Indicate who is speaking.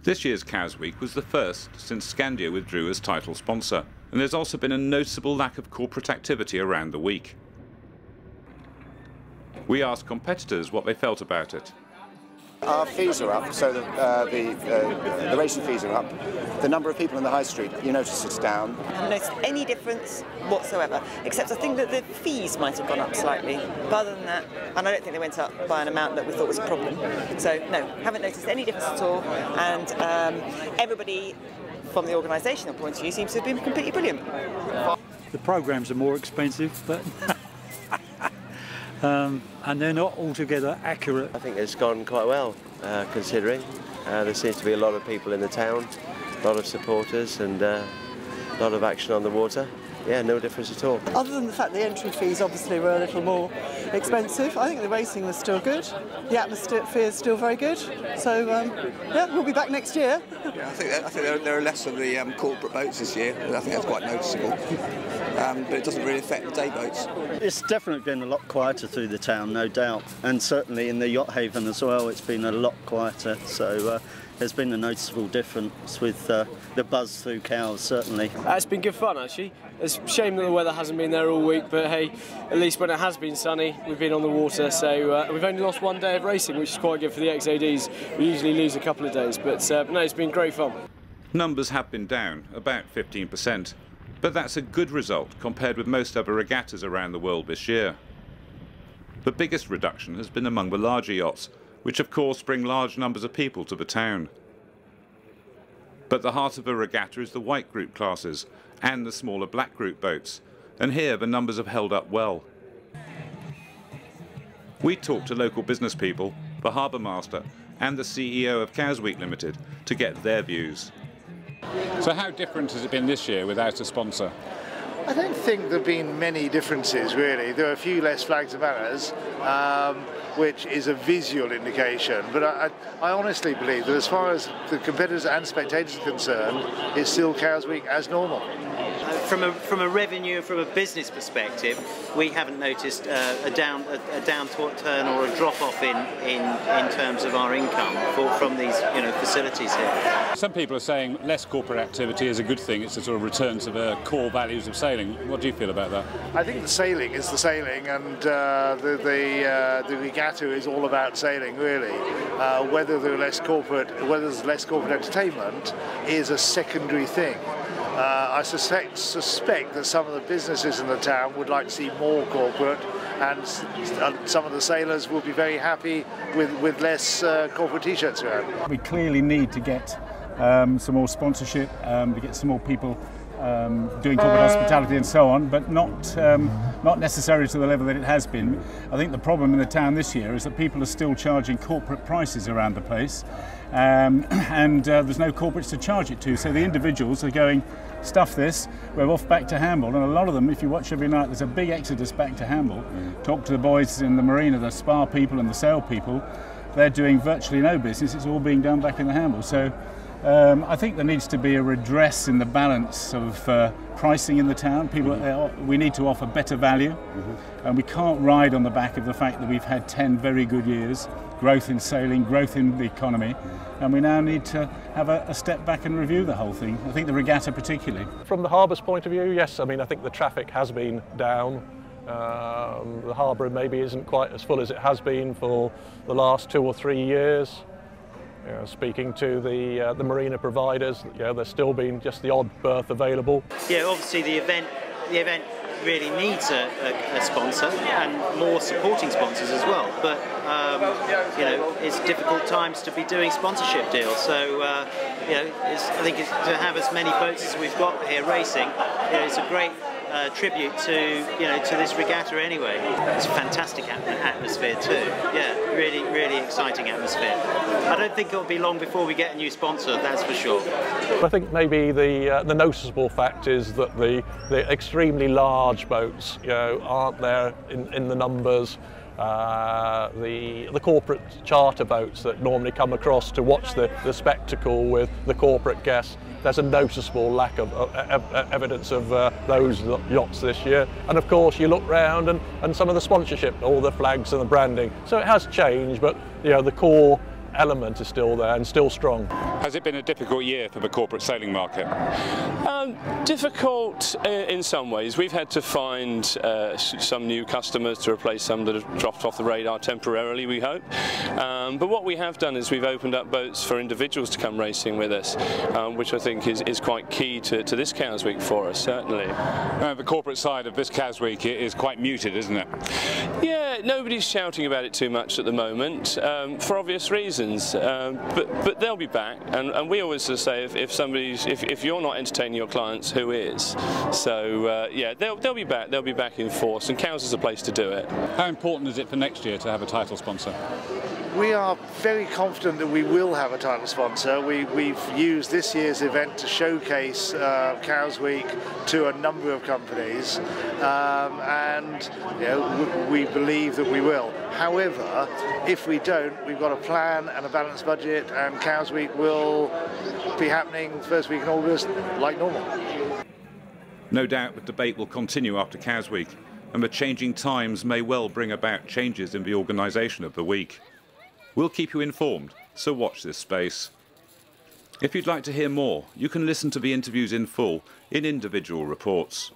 Speaker 1: This year's Cows Week was the first since Scandia withdrew as title sponsor, and there's also been a noticeable lack of corporate activity around the week. We asked competitors what they felt about it.
Speaker 2: Our fees are up, so the racing fees are up. The number of people in the high street, you notice it's down.
Speaker 3: I haven't noticed any difference whatsoever, except I think that the fees might have gone up slightly. But other than that, and I don't think they went up by an amount that we thought was a problem. So no, haven't noticed any difference at all, and everybody from the organisational point of view seems to have been completely brilliant.
Speaker 4: The programmes are more expensive, but and they're not altogether accurate.
Speaker 5: I think it's gone quite well, considering. There seems to be a lot of people in the town, a lot of supporters and a lot of action on the water. Yeah, no difference at all.
Speaker 6: Other than the fact the entry fees obviously were a little more expensive, I think the racing was still good. The atmosphere is still very good. So, yeah, we'll be back next year.
Speaker 7: Yeah, I think there are less of the corporate boats this year. I think that's quite noticeable. But it doesn't really affect the day boats.
Speaker 8: It's definitely been a lot quieter through the town, no doubt. And certainly in the yacht haven as well, it's been a lot quieter. So there's been a noticeable difference with the buzz through Cowes, certainly.
Speaker 9: It's been good fun, actually. It's a shame that the weather hasn't been there all week, but hey, at least when it has been sunny, we've been on the water, so we've only lost one day of racing, which is quite good for the XADs. We usually lose a couple of days, but no, it's been great fun.
Speaker 1: Numbers have been down, about 15%, but that's a good result compared with most other regattas around the world this year. The biggest reduction has been among the larger yachts, which of course bring large numbers of people to the town. But the heart of the regatta is the white group classes and the smaller black group boats, and here the numbers have held up well. We talked to local business people, the harbour master and the CEO of Cows Week Limited to get their views. So how different has it been this year without a sponsor?
Speaker 10: I don't think there have been many differences, really. There are a few less flags of banners, which is a visual indication. But I honestly believe that as far as the competitors and spectators are concerned, it's still Cows Week as normal.
Speaker 11: From a revenue and from a business perspective, we haven't noticed a downturn or a drop-off in terms of our income from these facilities here.
Speaker 1: Some people are saying less corporate activity is a good thing. It's a sort of return to the core values of sailing. What do you feel about that?
Speaker 10: I think the sailing is the sailing, and the regatta is all about sailing, really. Whether there's less corporate entertainment is a secondary thing. I suspect that some of the businesses in the town would like to see more corporate, and some of the sailors will be very happy with less corporate t-shirts around.
Speaker 12: We clearly need to get some more sponsorship, to get some more people doing corporate hospitality and so on, but not necessarily to the level that it has been. I think the problem in the town this year is that people are still charging corporate prices around the place, and there's no corporates to charge it to, so the individuals are going, stuff this, we're off back to Hamble, and a lot of them, if you watch every night, there's a big exodus back to Hamble. Talk to the boys in the marina, the spa people and the sail people, they're doing virtually no business, it's all being done back in the Hamble. So I think there needs to be a redress in the balance of pricing in the town. We need to offer better value, and we can't ride on the back of the fact that we've had 10 very good years, growth in sailing, growth in the economy, and we now need to have a step back and review the whole thing. I think the regatta particularly.
Speaker 13: From the harbour's point of view, yes, I mean I think the traffic has been down. The harbour maybe isn't quite as full as it has been for the last 2 or 3 years. Speaking to the marina providers, there's still been just the odd berth available.
Speaker 11: Yeah, obviously the event really needs a sponsor and more supporting sponsors as well. But it's difficult times to be doing sponsorship deals. So I think to have as many boats as we've got here racing, it's a great tribute to this regatta anyway. It's a fantastic atmosphere too. Yeah, really exciting atmosphere. I don't think it'll be long before we get a new sponsor, that's for sure.
Speaker 13: I think maybe the noticeable fact is that the extremely large boats aren't there in the numbers. The corporate charter boats that normally come across to watch the spectacle with the corporate guests, there's a noticeable lack of evidence of those yachts this year. And of course you look round and some of the sponsorship, all the flags and the branding. So it has changed, but the core element is still there and still strong.
Speaker 1: Has it been a difficult year for the corporate sailing market?
Speaker 14: Difficult in some ways. We've had to find some new customers to replace some that have dropped off the radar temporarily, we hope. But what we have done is we've opened up boats for individuals to come racing with us, which I think is quite key to this Cows Week for us, certainly.
Speaker 1: The corporate side of this Cows Week is quite muted, isn't it?
Speaker 14: Yeah, nobody's shouting about it too much at the moment, for obvious reasons. But they'll be back, and we always say if you're not entertaining your clients, who is? So yeah, they'll be back. They'll be back in force, and Cows is a place to do it.
Speaker 1: How important is it for next year to have a title sponsor?
Speaker 10: We are very confident that we will have a title sponsor. We've used this year's event to showcase Cows Week to a number of companies, and you know, we believe that we will. However, if we don't, we've got a plan and a balanced budget, and Cows Week will be happening first week in August like normal.
Speaker 1: No doubt the debate will continue after Cows Week, and the changing times may well bring about changes in the organisation of the week. We'll keep you informed, so watch this space. If you'd like to hear more, you can listen to the interviews in full in individual reports.